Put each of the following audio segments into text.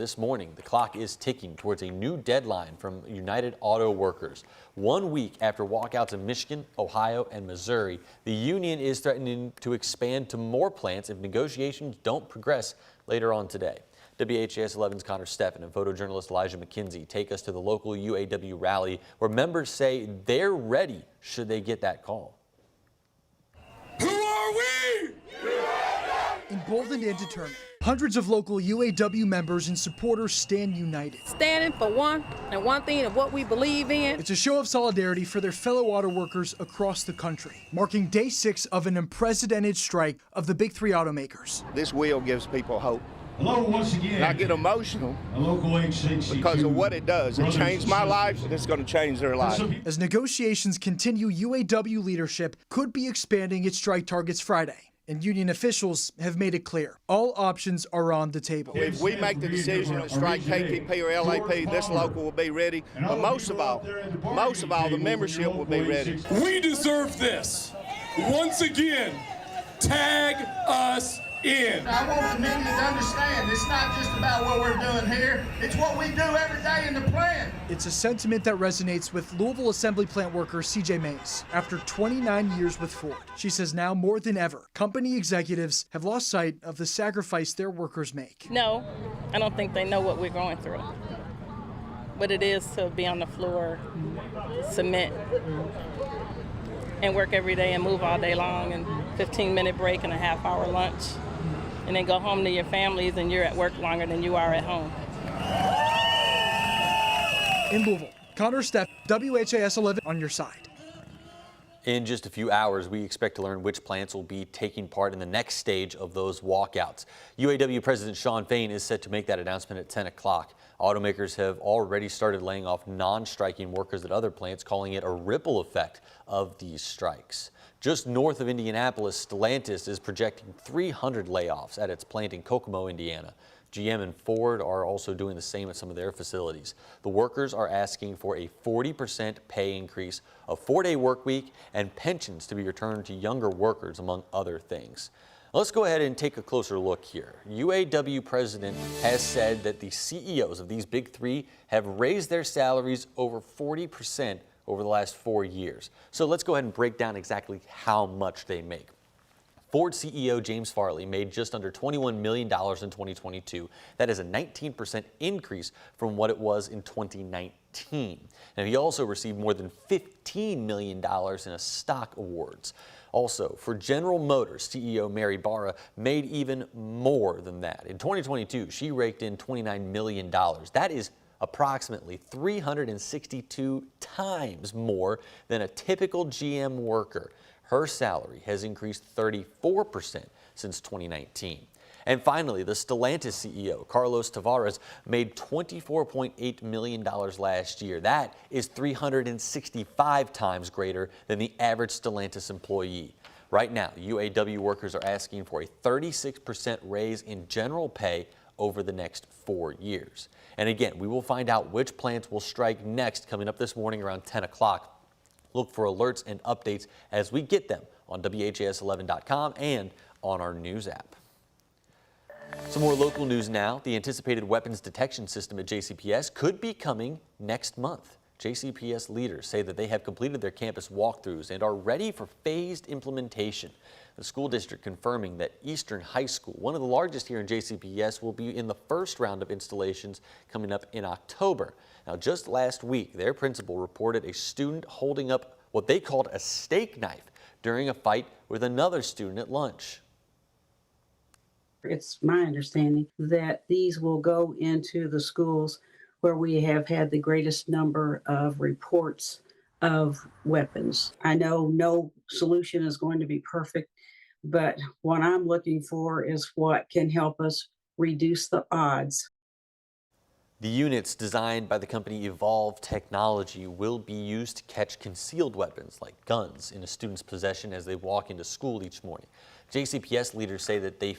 This morning, the clock is ticking towards a new deadline from United Auto Workers. 1 week after walkouts in Michigan, Ohio, and Missouri, the union is threatening to expand to more plants if negotiations don't progress later on today. WHAS11's Connor Steffen and photojournalist Elijah McKenzie take us to the local UAW rally where members say they're ready should they get that call. Who are we? Emboldened and determined, hundreds of local UAW members and supporters stand united. Standing for one thing of what we believe in. It's a show of solidarity for their fellow auto workers across the country, marking day 6 of an unprecedented strike of the big 3 automakers. This wheel gives people hope. Hello once again. And I get emotional a local H62 because of what it does. It changed my life, and it's going to change their life. As negotiations continue, UAW leadership could be expanding its strike targets Friday. And union officials have made it clear all options are on the table. If we make the decision to strike KPP or LAP, this local will be ready. But most of all, the membership will be ready. We deserve this. Once again, tag us in. I want the media to understand it's not just about what we're doing here, it's what we do every day in the plant. It's a sentiment that resonates with Louisville assembly plant worker CJ Mays. After 29 years with Ford, she says now more than ever, company executives have lost sight of the sacrifice their workers make. No, I don't think they know what we're going through. What it is to be on the floor, submit, and work every day and move all day long, and 15-minute break and a half-hour lunch. And then go home to your families and you're at work longer than you are at home. In Louisville, Connor Steffen, WHAS11 on your side. In just a few hours, we expect to learn which plants will be taking part in the next stage of those walkouts. UAW President Shawn Fain is set to make that announcement at 10 o'clock. Automakers have already started laying off non-striking workers at other plants, calling it a ripple effect of these strikes. Just north of Indianapolis, Stellantis is projecting 300 layoffs at its plant in Kokomo, Indiana. GM and Ford are also doing the same at some of their facilities. The workers are asking for a 40% pay increase, a 4-day work week, and pensions to be returned to younger workers, among other things. Let's go ahead and take a closer look here. UAW president has said that the CEOs of these big 3 have raised their salaries over 40% over the last 4 years. So let's go ahead and break down exactly how much they make. Ford CEO James Farley made just under $21 million in 2022. That is a 19% increase from what it was in 2019. Now, he also received more than $15 million in stock awards. Also, for General Motors, CEO Mary Barra made even more than that. In 2022, she raked in $29 million. That is approximately 362 times more than a typical GM worker. Her salary has increased 34% since 2019. And finally, the Stellantis CEO, Carlos Tavares, made $24.8 million last year. That is 365 times greater than the average Stellantis employee. Right now, UAW workers are asking for a 36% raise in general pay over the next 4 years. And again, we will find out which plants will strike next coming up this morning around 10 o'clock. Look for alerts and updates as we get them on WHAS11.com and on our news app. Some more local news now. The anticipated weapons detection system at JCPS could be coming next month. JCPS leaders say that they have completed their campus walkthroughs and are ready for phased implementation. The school district confirming that Eastern High School, one of the largest here in JCPS, will be in the first round of installations coming up in October. Now, just last week, their principal reported a student holding up what they called a steak knife during a fight with another student at lunch. It's my understanding that these will go into the schools where we have had the greatest number of reports of weapons. I know no solution is going to be perfect, but what I'm looking for is what can help us reduce the odds. The units designed by the company Evolve Technology will be used to catch concealed weapons like guns in a student's possession as they walk into school each morning. JCPS leaders say that they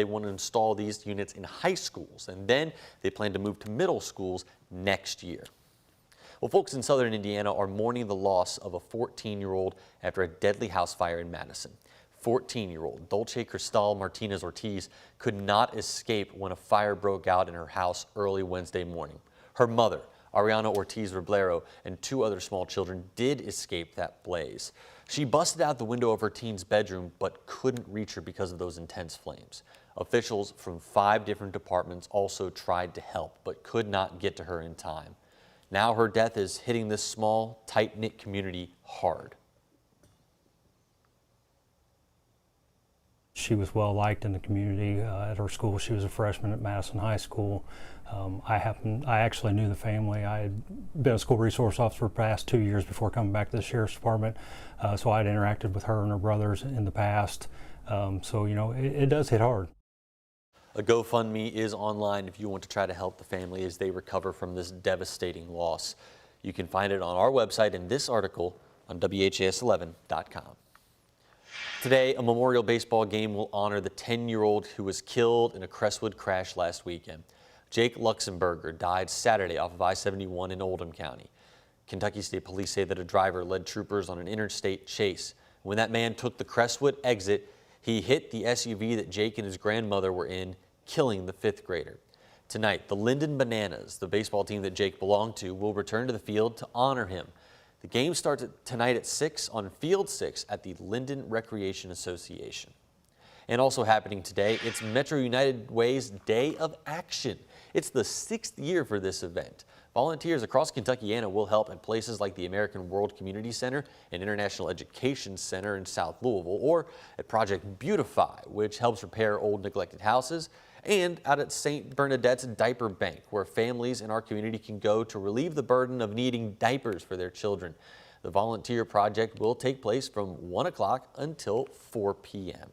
want to install these units in high schools, and then they plan to move to middle schools next year. Well, folks in southern Indiana are mourning the loss of a 14-year-old after a deadly house fire in Madison. 14-year-old Dolce Cristal Martinez Ortiz could not escape when a fire broke out in her house early Wednesday morning. Her mother, Ariana Ortiz Reblero, and 2 other small children did escape that blaze. She busted out the window of her teen's bedroom but couldn't reach her because of those intense flames. Officials from 5 different departments also tried to help but could not get to her in time. Now her death is hitting this small, tight-knit community hard. She was well liked in the community at her school. She was a freshman at Madison High School. I actually knew the family. I had been a school resource officer for the past 2 years before coming back to the sheriff's department. So I'd interacted with her and her brothers in the past. So, you know, it does hit hard. A GoFundMe is online if you want to try to help the family as they recover from this devastating loss. You can find it on our website in this article on WHAS11.com. Today, a memorial baseball game will honor the 10-year-old who was killed in a Crestwood crash last weekend. Jake Luxemburger died Saturday off of I-71 in Oldham County. Kentucky State Police say that a driver led troopers on an interstate chase. When that man took the Crestwood exit, he hit the SUV that Jake and his grandmother were in, killing the 5th grader. Tonight, the Linden Bananas, the baseball team that Jake belonged to, will return to the field to honor him. The game starts tonight at 6 on Field 6 at the Linden Recreation Association. And also happening today, it's Metro United Way's Day of Action. It's the 6th year for this event. Volunteers across Kentuckiana will help at places like the American World Community Center and International Education Center in South Louisville, or at Project Beautify, which helps repair old neglected houses, and out at St. Bernadette's Diaper Bank, where families in our community can go to relieve the burden of needing diapers for their children. The volunteer project will take place from 1 o'clock until 4 p.m.